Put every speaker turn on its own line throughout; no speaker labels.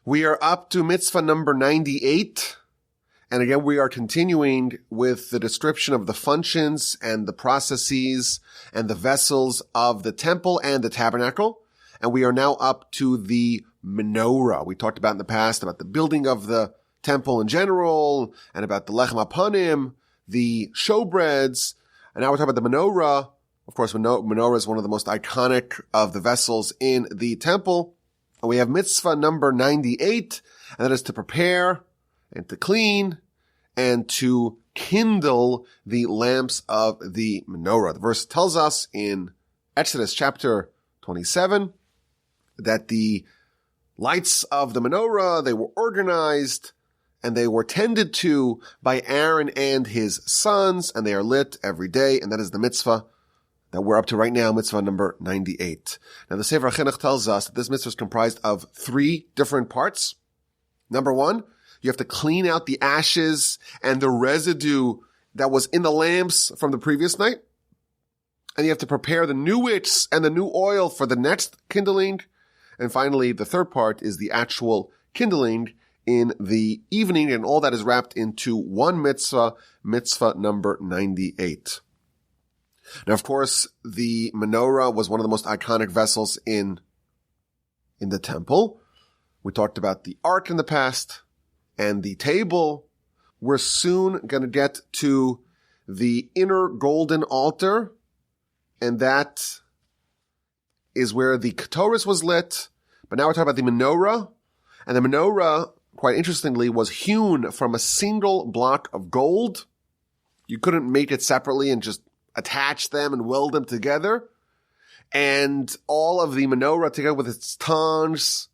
We are up to mitzvah number 98. And again, we are continuing with the description of the functions and the processes and the vessels of the temple and the tabernacle. And we are now up to the menorah. We talked about in the past about the building of the temple in general and about the lechem hapanim, the showbreads. And now we're talking about the menorah. Of course, menorah is one of the most iconic of the vessels in the temple. And we have mitzvah number 98, and that is to prepare and to clean and to kindle the lamps of the menorah. The verse tells us in Exodus chapter 27 that the lights of the menorah, they were organized and they were tended to by Aaron and his sons, and they are lit every day, and that is the mitzvah that we're up to right now, mitzvah number 98. Now, the Sefer HaChinuch tells us that this mitzvah is comprised of 3 different parts. Number 1, you have to clean out the ashes and the residue that was in the lamps from the previous night. And you have to prepare the new wicks and the new oil for the next kindling. And finally, the third part is the actual kindling in the evening, and all that is wrapped into one mitzvah, mitzvah number 98. Now, of course, the menorah was one of the most iconic vessels in the temple. We talked about the ark in the past and the table. We're soon going to get to the inner golden altar, and that is where the Ketoris was lit. But now we're talking about the menorah, and the menorah, quite interestingly, was hewn from a single block of gold. You couldn't make it separately and just attach them and weld them together. And all of the menorah, together with its tongs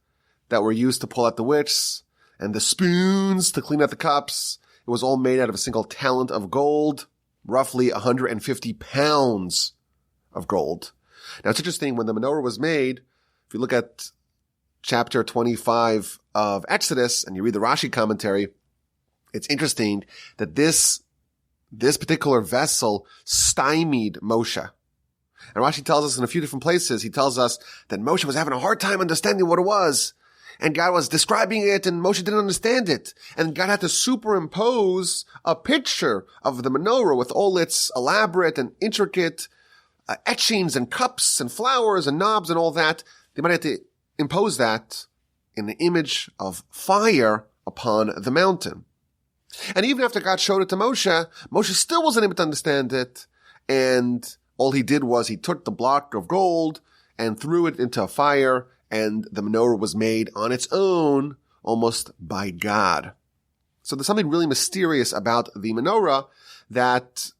that were used to pull out the wicks and the spoons to clean out the cups, it was all made out of a single talent of gold, roughly 150 pounds of gold. Now, it's interesting, when the menorah was made, if you look at chapter 25 of Exodus and you read the Rashi commentary, it's interesting that this particular vessel stymied Moshe. And Rashi tells us in a few different places, he tells us that Moshe was having a hard time understanding what it was. And God was describing it and Moshe didn't understand it. And God had to superimpose a picture of the menorah with all its elaborate and intricate etchings and cups and flowers and knobs and all that. They might have to impose that in the image of fire upon the mountain. And even after God showed it to Moshe, Moshe still wasn't able to understand it. And all he did was he took the block of gold and threw it into a fire, and the menorah was made on its own, almost by God. So there's something really mysterious about the menorah that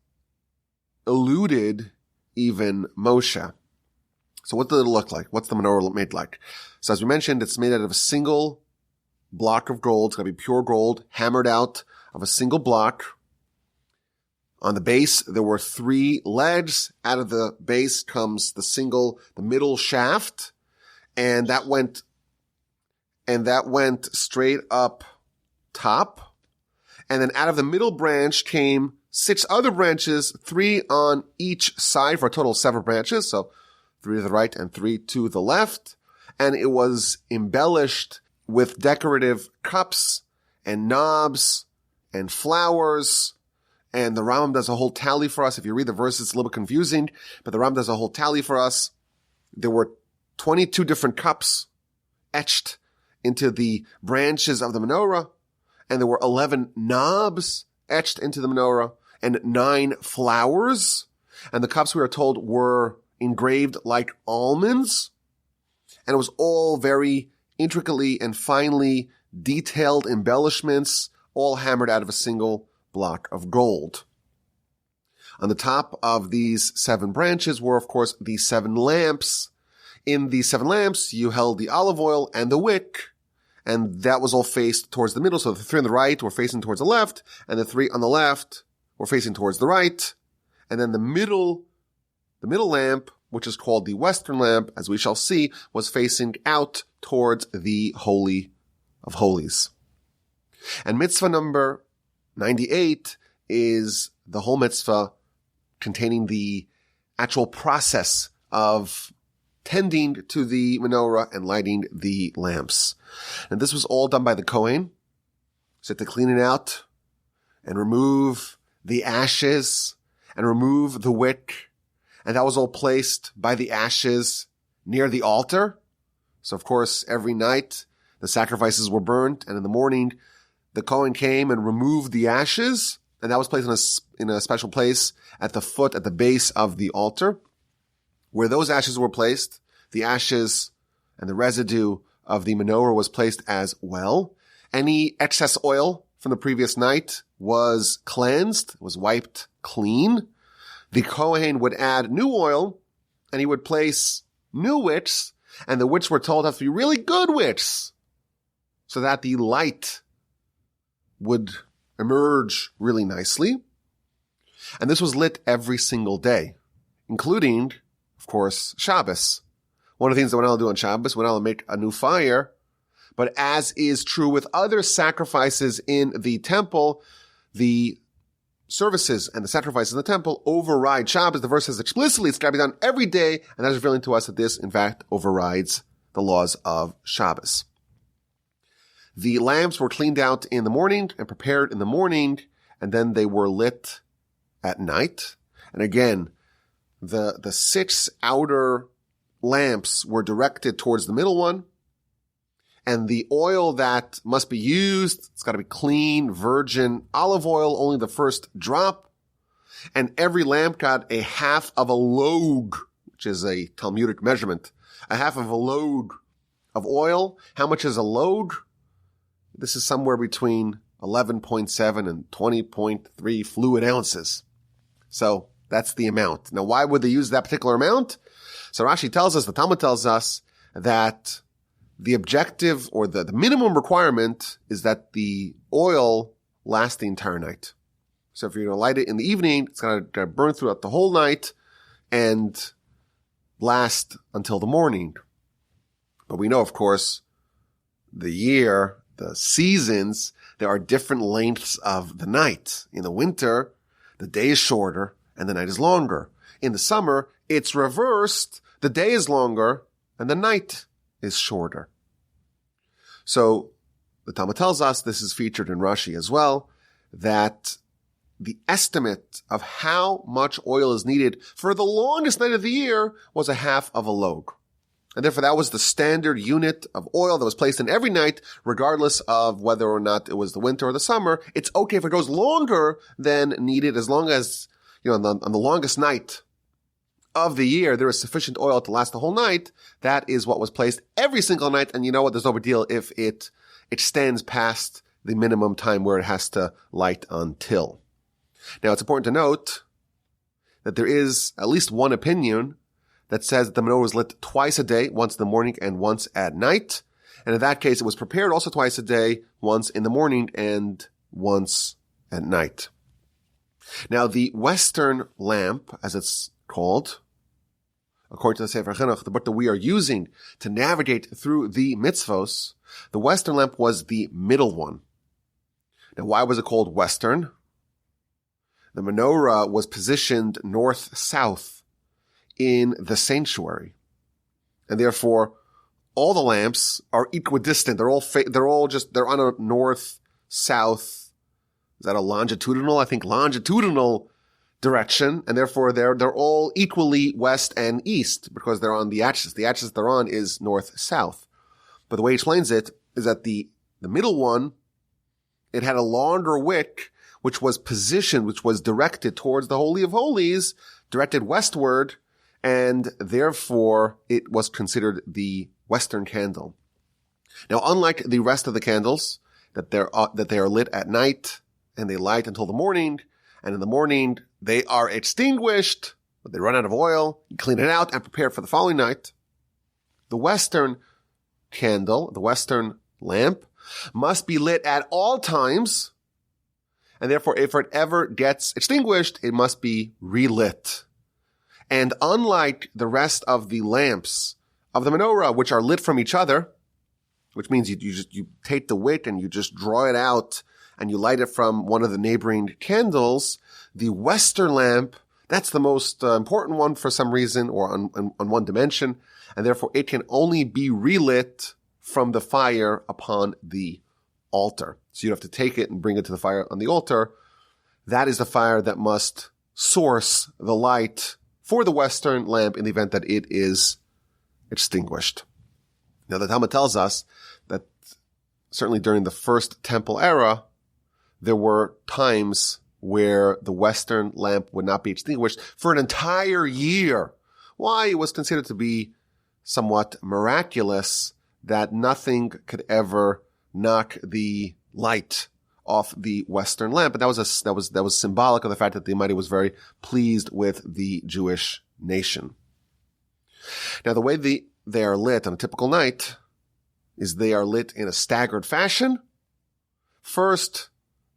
eluded even Moshe. So what did it look like? What's the menorah made like? So as we mentioned, it's made out of a single block of gold. It's going to be pure gold, hammered out of a single block. On the base, there were 3 legs. Out of the base comes the middle shaft. And that went straight up top. And then out of the middle branch came 6 other branches, 3 on each side for a total of 7 branches. So 3 to the right and 3 to the left. And it was embellished with decorative cups and knobs and flowers. And the Rambam does a whole tally for us. If you read the verses, it's a little bit confusing, but the Rambam does a whole tally for us. There were 22 different cups etched into the branches of the menorah, and there were 11 knobs etched into the menorah, and 9 flowers. And the cups, we are told, were engraved like almonds. And it was all very intricately and finely detailed embellishments, all hammered out of a single block of gold. On the top of these 7 branches were, of course, the 7 lamps. In the 7 lamps, you held the olive oil and the wick, and that was all faced towards the middle. So the 3 on the right were facing towards the left, and the 3 on the left were facing towards the right. And then the middle lamp, which is called the western lamp, as we shall see, was facing out towards the Holy of Holies. And mitzvah number 98 is the whole mitzvah containing the actual process of tending to the menorah and lighting the lamps. And this was all done by the Kohen. So to clean it out and remove the ashes and remove the wick. And that was all placed by the ashes near the altar. So of course, every night the sacrifices were burnt, and in the morning the Kohen came and removed the ashes, and that was placed in a special place at the base of the altar. Where those ashes were placed, the ashes and the residue of the menorah was placed as well. Any excess oil from the previous night was cleansed, was wiped clean. The Kohen would add new oil, and he would place new wicks, and the wicks were told to have to be really good wicks, so that the light would emerge really nicely. And this was lit every single day, including, of course, Shabbos. One of the things that we're not allowed to do on Shabbos, we're not allowed to make a new fire. But as is true with other sacrifices in the temple, the services and the sacrifices in the temple override Shabbos. The verse says explicitly it's got to be done every day, and that is revealing to us that this, in fact, overrides the laws of Shabbos. The lamps were cleaned out in the morning and prepared in the morning, and then they were lit at night. And again, the 6 outer lamps were directed towards the middle one. And the oil that must be used, it's got to be clean, virgin olive oil, only the first drop. And every lamp got a half of a log, which is a Talmudic measurement, a half of a log of oil. How much is a log? This is somewhere between 11.7 and 20.3 fluid ounces. So that's the amount. Now, why would they use that particular amount? So Rashi tells us, the Talmud tells us that the objective or the minimum requirement is that the oil lasts the entire night. So if you're going to light it in the evening, it's going to burn throughout the whole night and last until the morning. But we know, of course, the year, the seasons, there are different lengths of the night. In the winter, the day is shorter and the night is longer. In the summer, it's reversed. The day is longer and the night is shorter. So the Talmud tells us, this is featured in Rashi as well, that the estimate of how much oil is needed for the longest night of the year was a half of a log. And therefore that was the standard unit of oil that was placed in every night, regardless of whether or not it was the winter or the summer. It's okay if it goes longer than needed, as long as, on the longest night of the year, there is sufficient oil to last the whole night. That is what was placed every single night. And you know what? There's no big deal if it extends past the minimum time where it has to light until. Now, it's important to note that there is at least one opinion that says that the menorah was lit twice a day, once in the morning and once at night. And in that case, it was prepared also twice a day, once in the morning and once at night. Now, the Western lamp, as it's called, according to the Sefer Chinuch, the book that we are using to navigate through the mitzvos, the Western lamp was the middle one. Now, why was it called Western? The menorah was positioned north-south in the sanctuary, and therefore all the lamps are equidistant. They're on a north-south. Is that a longitudinal? I think longitudinal direction, and therefore they're all equally west and east because they're on the axis. The axis they're on is north-south. But the way he explains it is that the middle one, it had a longer wick, which was positioned, which was directed towards the Holy of Holies, directed westward, and therefore it was considered the Western candle. Now, unlike the rest of the candles, that they are lit at night and they light until the morning, and in the morning they are extinguished, but they run out of oil, you clean it out and prepare for the following night. The Western candle, the Western lamp, must be lit at all times, and therefore if it ever gets extinguished, it must be relit. And unlike the rest of the lamps of the menorah, which are lit from each other, which means you take the wick and you just draw it out and you light it from one of the neighboring candles, the Western lamp That's the most important one for some reason, or on one dimension, and therefore it can only be relit from the fire upon the altar. So you have to take it and bring it to the fire on the altar. That is the fire that must source the light for the Western lamp in the event that it is extinguished. Now the Talmud tells us that certainly during the first temple era, there were times where the Western lamp would not be extinguished for an entire year. Why? It was considered to be somewhat miraculous that nothing could ever knock the light off the Western lamp. And that was symbolic of the fact that the Almighty was very pleased with the Jewish nation. Now, the way they are lit on a typical night is they are lit in a staggered fashion. First,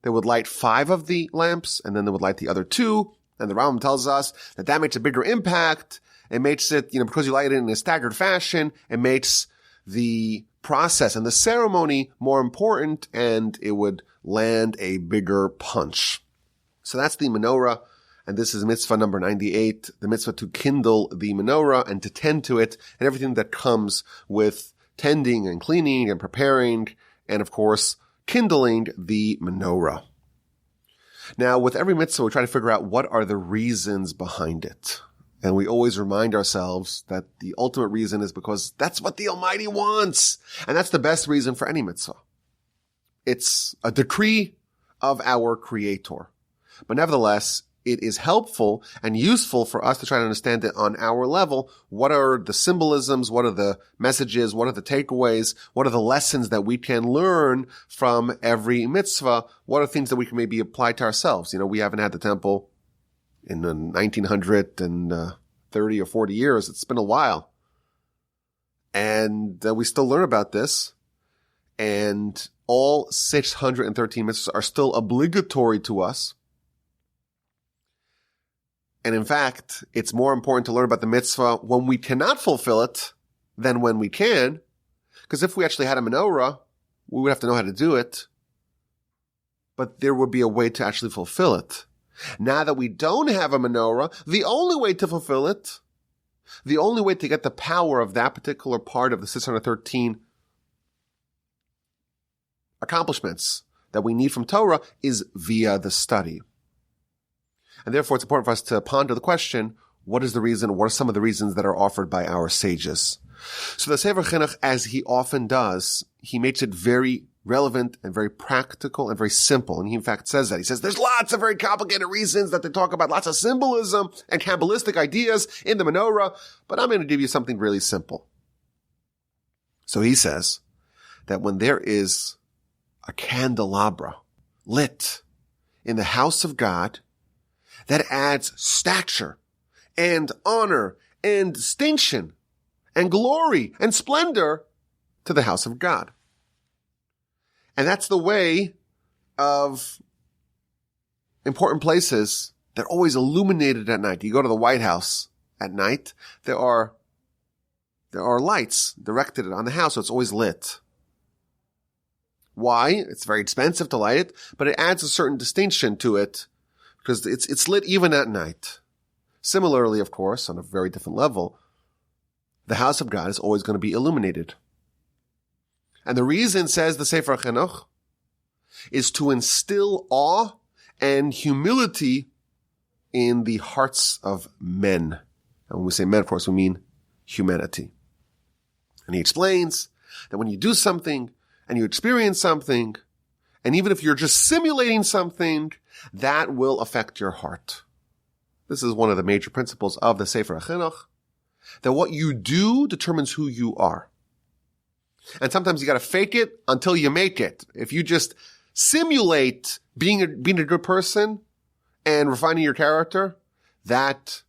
they would light 5 of the lamps, and then they would light the other 2. And the Rambam tells us that makes a bigger impact. It makes it, because you light it in a staggered fashion, it makes the process and the ceremony more important, and it would land a bigger punch. So that's the menorah, and this is mitzvah number 98, the mitzvah to kindle the menorah and to tend to it, and everything that comes with tending and cleaning and preparing, and of course, kindling the menorah. Now, with every mitzvah, we try to figure out what are the reasons behind it. And we always remind ourselves that the ultimate reason is because that's what the Almighty wants. And that's the best reason for any mitzvah. It's a decree of our Creator. But nevertheless, it is helpful and useful for us to try to understand it on our level. What are the symbolisms? What are the messages? What are the takeaways? What are the lessons that we can learn from every mitzvah? What are things that we can maybe apply to ourselves? We haven't had the temple in 1930 or 40 years. It's been a while. And we still learn about this. And all 613 mitzvahs are still obligatory to us. And in fact, it's more important to learn about the mitzvah when we cannot fulfill it than when we can. Because if we actually had a menorah, we would have to know how to do it. But there would be a way to actually fulfill it. Now that we don't have a menorah, the only way to fulfill it, the only way to get the power of that particular part of the 613 accomplishments that we need from Torah is via the study. And therefore, it's important for us to ponder the question, what is the reason? What are some of the reasons that are offered by our sages? So the Sefer Chinuch, as he often does, he makes it very relevant and very practical and very simple. And he in fact says that. He says there's lots of very complicated reasons that they talk about, lots of symbolism and Kabbalistic ideas in the menorah, but I'm going to give you something really simple. So he says that when there is a candelabra lit in the house of God, that adds stature and honor and distinction and glory and splendor to the house of God. And that's the way of important places. They're always illuminated at night. You go to the White House at night, there are lights directed on the house, so it's always lit. Why? It's very expensive to light it, but it adds a certain distinction to it because it's lit even at night. Similarly, of course, on a very different level, the house of God is always going to be illuminated. And the reason, says the Sefer Chinuch, is to instill awe and humility in the hearts of men. And when we say men, of course, we mean humanity. And he explains that when you do something and you experience something, and even if you're just simulating something, that will affect your heart. This is one of the major principles of the Sefer Chinuch, that what you do determines who you are. And sometimes you got to fake it until you make it. If you just simulate being a good person and refining your character, that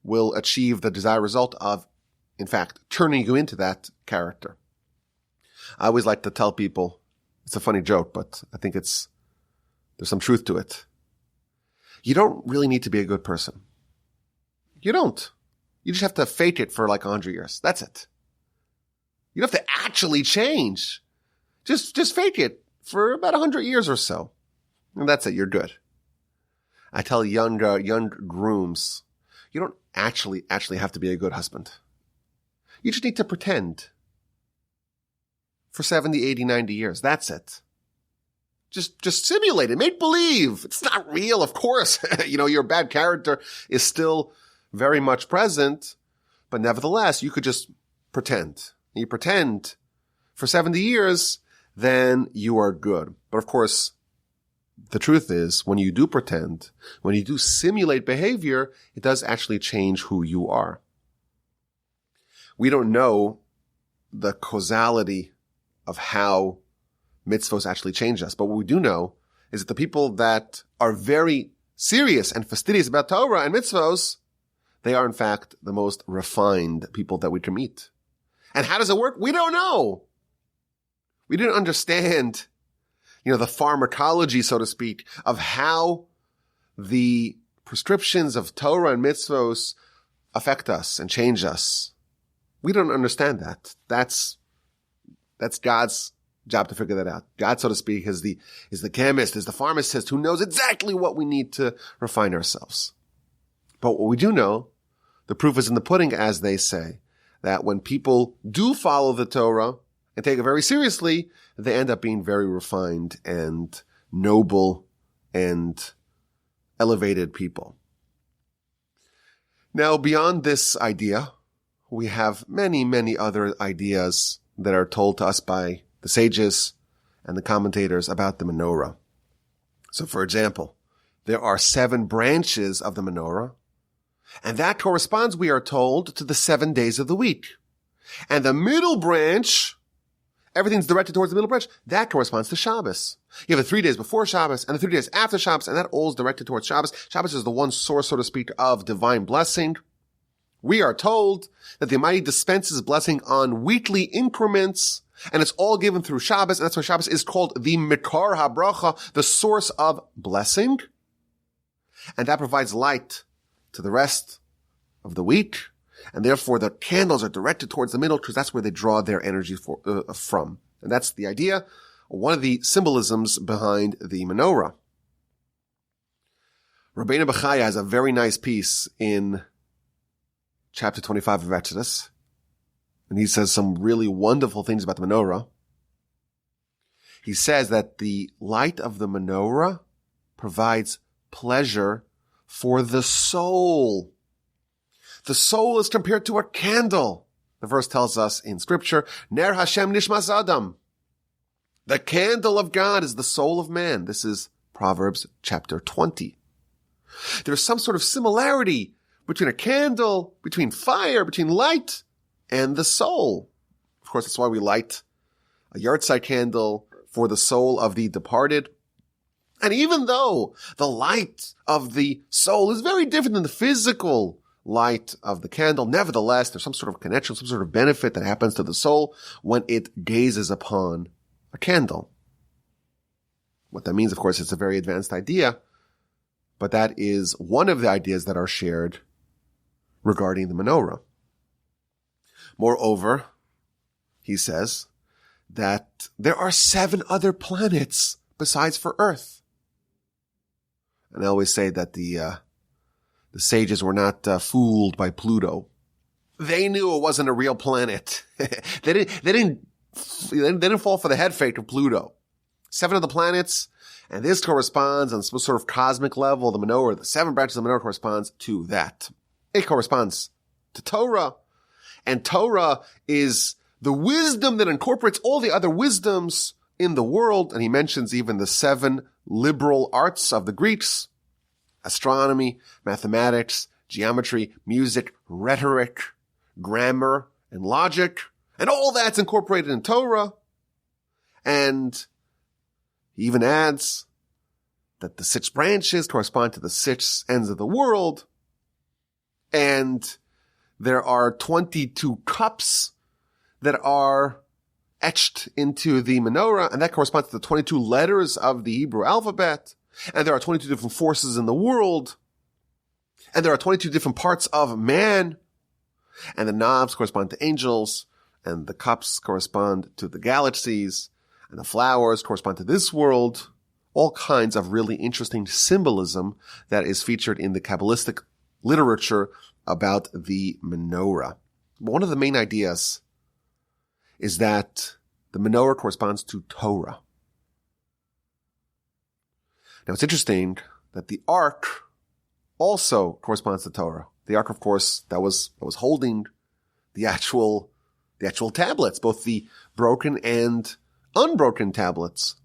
will achieve the desired result of, in fact, turning you into that character. I always like to tell people, it's a funny joke, but I think there's some truth to it. You don't really need to be a good person. You don't. You just have to fake it for like 100 years. That's it. You don't have to actually change. Just fake it for about 100 years or so. And that's it. You're good. I tell young grooms, you don't actually have to be a good husband. You just need to pretend for 70, 80, 90 years. That's it. Just simulate it. Make believe. It's not real, of course. Your bad character is still very much present, but nevertheless, you could just pretend. You pretend for 70 years, then you are good. But of course, the truth is, when you do pretend, when you do simulate behavior, it does actually change who you are. We don't know the causality of how mitzvahs actually change us. But what we do know is that the people that are very serious and fastidious about Torah and mitzvahs, they are in fact the most refined people that we can meet. And how does it work? We don't know. We didn't understand, the pharmacology, so to speak, of how the prescriptions of Torah and mitzvahs affect us and change us. We don't understand that. That's God's job to figure that out. God, so to speak, is the chemist, is the pharmacist who knows exactly what we need to refine ourselves. But what we do know, the proof is in the pudding, as they say, that when people do follow the Torah and take it very seriously, they end up being very refined and noble and elevated people. Now, beyond this idea, we have many, many other ideas that are told to us by the sages and the commentators about the menorah. So, for example, there are 7 branches of the menorah, and that corresponds, we are told, to the 7 days of the week. And the middle branch, everything's directed towards the middle branch, that corresponds to Shabbos. You have the 3 days before Shabbos and the 3 days after Shabbos, and that all is directed towards Shabbos. Shabbos is the one source, so to speak, of divine blessing. We are told that the Almighty dispenses blessing on weekly increments, and it's all given through Shabbos, and that's why Shabbos is called the Mikar HaBracha, the source of blessing. And that provides light to the rest of the week, and therefore the candles are directed towards the middle because that's where they draw their energy from. And that's the idea, one of the symbolisms behind the menorah. Rabbeinu Bechaya has a very nice piece in chapter 25 of Exodus, and he says some really wonderful things about the menorah. He says that the light of the menorah provides pleasure for the soul. The soul is compared to a candle. The verse tells us in scripture, Ner Hashem Nishmas Adam. The candle of God is the soul of man. This is Proverbs chapter 20. There's some sort of similarity between a candle, between fire, between light, and the soul. Of course, that's why we light a yahrzeit candle for the soul of the departed. And even though the light of the soul is very different than the physical light of the candle, nevertheless, there's some sort of connection, some sort of benefit that happens to the soul when it gazes upon a candle. What that means, of course, it's a very advanced idea, but that is one of the ideas that are shared regarding the menorah. Moreover, he says that there are 7 other planets besides for Earth. And I always say that the sages were not fooled by Pluto. They knew it wasn't a real planet. They didn't fall for the head fake of Pluto. 7 of the planets, and this corresponds on some sort of cosmic level. The menorah, the 7 branches of the menorah corresponds to that. It corresponds to Torah, and Torah is the wisdom that incorporates all the other wisdoms in the world, and he mentions even the 7 liberal arts of the Greeks: astronomy, mathematics, geometry, music, rhetoric, grammar, and logic, and all that's incorporated in Torah. And he even adds that the 6 branches correspond to the 6 ends of the world, and there are 22 cups that are etched into the menorah, and that corresponds to the 22 letters of the Hebrew alphabet. And there are 22 different forces in the world, and there are 22 different parts of man, and the knobs correspond to angels, and the cups correspond to the galaxies, and the flowers correspond to this world. all kinds of really interesting symbolism that is featured in the Kabbalistic literature about the menorah. But one of the main ideas is that the menorah corresponds to Torah. Now it's interesting that the ark also corresponds to Torah. The ark, of course, that was holding the actual tablets, both the broken and unbroken tablets.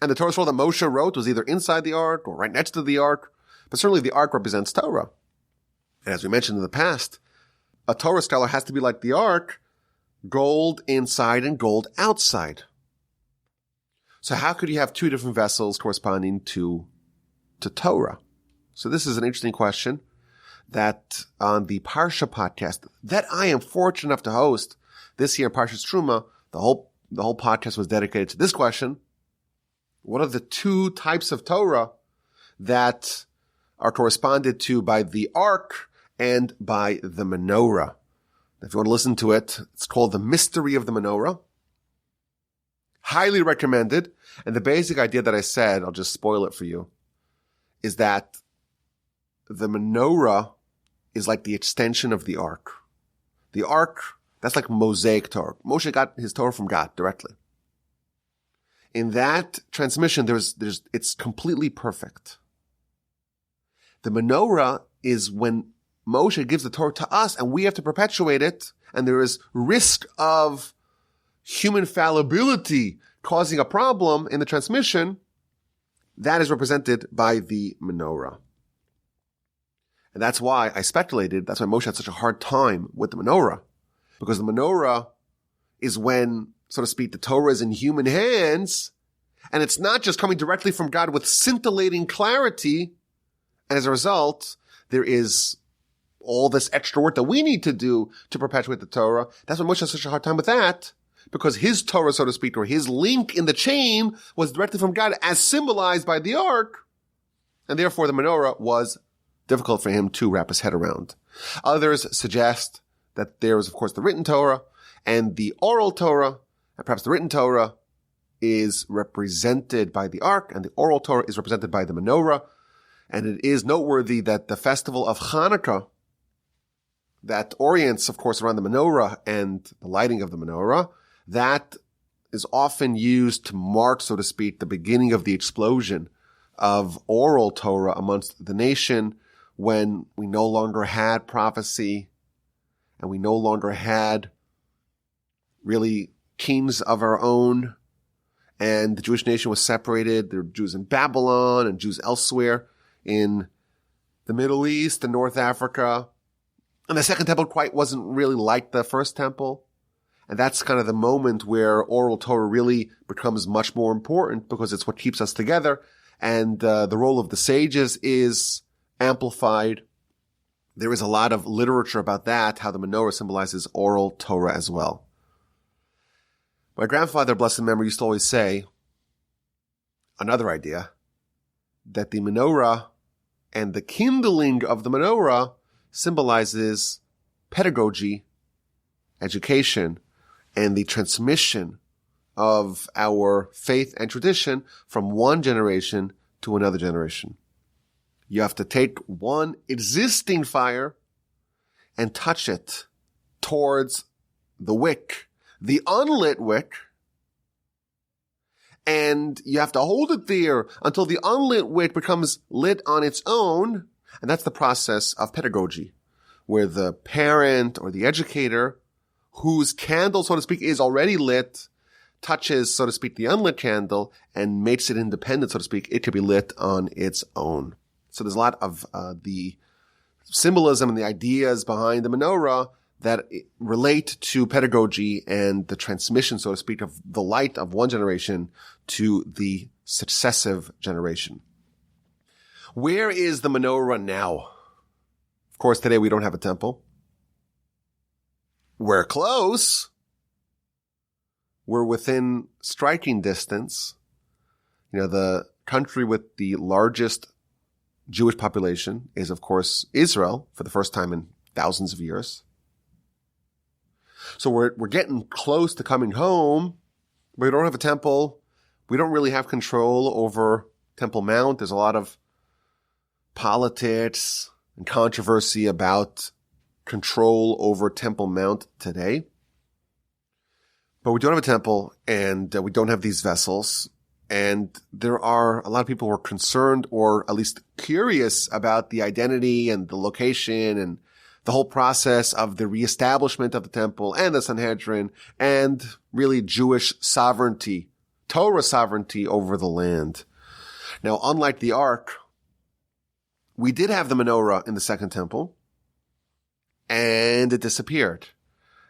And the Torah scroll that Moshe wrote was either inside the ark or right next to the ark, but certainly the ark represents Torah. And as we mentioned in the past, a Torah scholar has to be like the ark, gold inside and gold outside. So how could you have two different vessels corresponding to Torah? So this is an interesting question that on the Parsha podcast that I am fortunate enough to host this year, Parshas Truma, the whole podcast was dedicated to this question. What are the two types of Torah that are corresponded to by the ark and by the menorah? If you want to listen to it, it's called The Mystery of the Menorah. Highly recommended. And the basic idea that I said, I'll just spoil it for you, is that the menorah is like the extension of the ark. The ark, that's like Mosaic Torah. Moshe got his Torah from God directly. In that transmission, it's completely perfect. The menorah is when Moshe gives the Torah to us and we have to perpetuate it, and there is risk of human fallibility causing a problem in the transmission. That is represented by the menorah. And that's why I speculated, that's why Moshe had such a hard time with the menorah. Because the menorah is when, so to speak, the Torah is in human hands, and it's not just coming directly from God with scintillating clarity. And as a result, there is all this extra work that we need to do to perpetuate the Torah. That's why Moshe has such a hard time with that, because his Torah, so to speak, or his link in the chain was directly from God as symbolized by the ark, and therefore the menorah was difficult for him to wrap his head around. Others suggest that there is, of course, the written Torah and the oral Torah, and perhaps the written Torah is represented by the ark, and the oral Torah is represented by the menorah. And it is noteworthy that the festival of Hanukkah, that orients, of course, around the menorah and the lighting of the menorah, that is often used to mark, so to speak, the beginning of the explosion of oral Torah amongst the nation, when we no longer had prophecy and we no longer had really kings of our own, and the Jewish nation was separated. There were Jews in Babylon and Jews elsewhere in the Middle East and North Africa. And the second temple quite wasn't really like the first temple. And that's kind of the moment where oral Torah really becomes much more important, because it's what keeps us together. And the role of the sages is amplified. There is a lot of literature about that, how the menorah symbolizes oral Torah as well. My grandfather, blessed memory, used to always say, another idea, that the menorah and the kindling of the menorah symbolizes pedagogy, education, and the transmission of our faith and tradition from one generation to another generation. You have to take one existing fire and touch it towards the wick, the unlit wick, and you have to hold it there until the unlit wick becomes lit on its own. And that's the process of pedagogy, where the parent or the educator, whose candle, so to speak, is already lit, touches, so to speak, the unlit candle and makes it independent, so to speak. It could be lit on its own. So there's a lot of the symbolism and the ideas behind the menorah that relate to pedagogy and the transmission, so to speak, of the light of one generation to the successive generation. Where is the menorah now? Of course, today we don't have a temple. We're close. We're within striking distance. You know, the country with the largest Jewish population is, of course, Israel, for the first time in thousands of years. So we're getting close to coming home. We don't have a temple. We don't really have control over Temple Mount. There's a lot of politics and controversy about control over Temple Mount today. But we don't have a temple, and we don't have these vessels. And there are a lot of people who are concerned, or at least curious, about the identity and the location and the whole process of the reestablishment of the temple and the Sanhedrin, and really Jewish sovereignty, Torah sovereignty over the land. Now, unlike the Ark, we did have the menorah in the Second Temple, and it disappeared.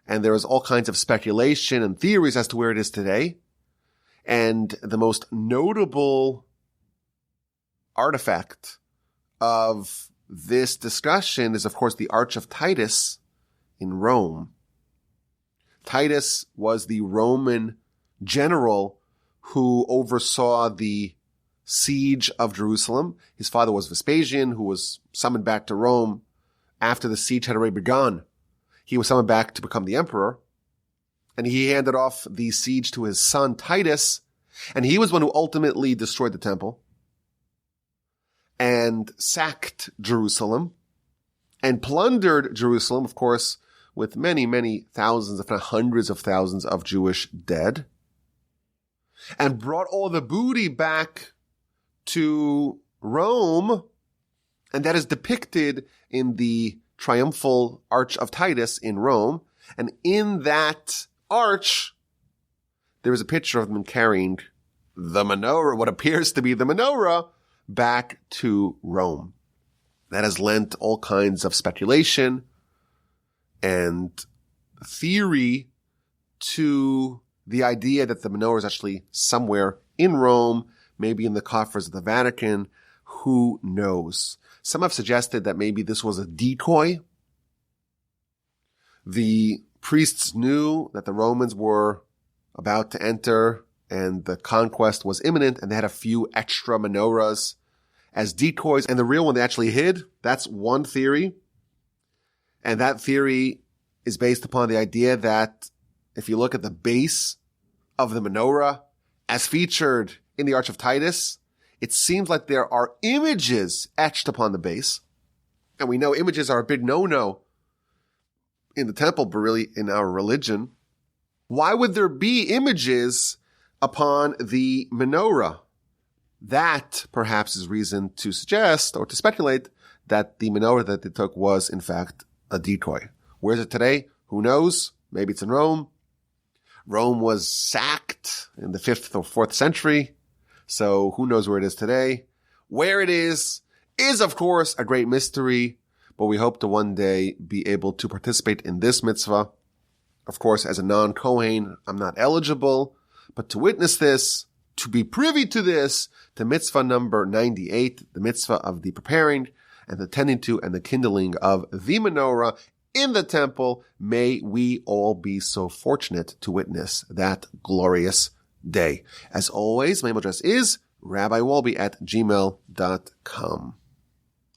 And there was all kinds of speculation and theories as to where it is today. And the most notable artifact of this discussion is, of course, the Arch of Titus in Rome. Titus was the Roman general who oversaw the siege of Jerusalem. His father was Vespasian, who was summoned back to Rome after the siege had already begun. He was summoned back to become the emperor, and he handed off the siege to his son Titus, and he was one who ultimately destroyed the temple and sacked Jerusalem and plundered Jerusalem, of course, with many, many thousands, if not hundreds of thousands of Jewish dead, and brought all the booty back to Rome, and that is depicted in the triumphal Arch of Titus in Rome. And in that arch, there is a picture of them carrying the menorah, what appears to be the menorah, back to Rome. That has lent all kinds of speculation and theory to the idea that the menorah is actually somewhere in Rome, maybe in the coffers of the Vatican. Who knows? Some have suggested that maybe this was a decoy. The priests knew that the Romans were about to enter and the conquest was imminent, and they had a few extra menorahs as decoys, and the real one they actually hid. That's one theory. And that theory is based upon the idea that if you look at the base of the menorah as featured in the Arch of Titus, it seems like there are images etched upon the base. And we know images are a big no-no in the temple, but really in our religion. Why would there be images upon the menorah? That perhaps is reason to suggest or to speculate that the menorah that they took was in fact a decoy. Where is it today? Who knows? Maybe it's in Rome. Rome was sacked in the 5th or 4th century. So who knows where it is today? Where it is of course a great mystery, but we hope to one day be able to participate in this mitzvah. Of course, as a non-Kohen, I'm not eligible, but to witness this, to be privy to this, to mitzvah number 98, the mitzvah of the preparing and the tending to and the kindling of the menorah in the temple, may we all be so fortunate to witness that glorious day. As always, my email address is rabbiwolbe@gmail.com.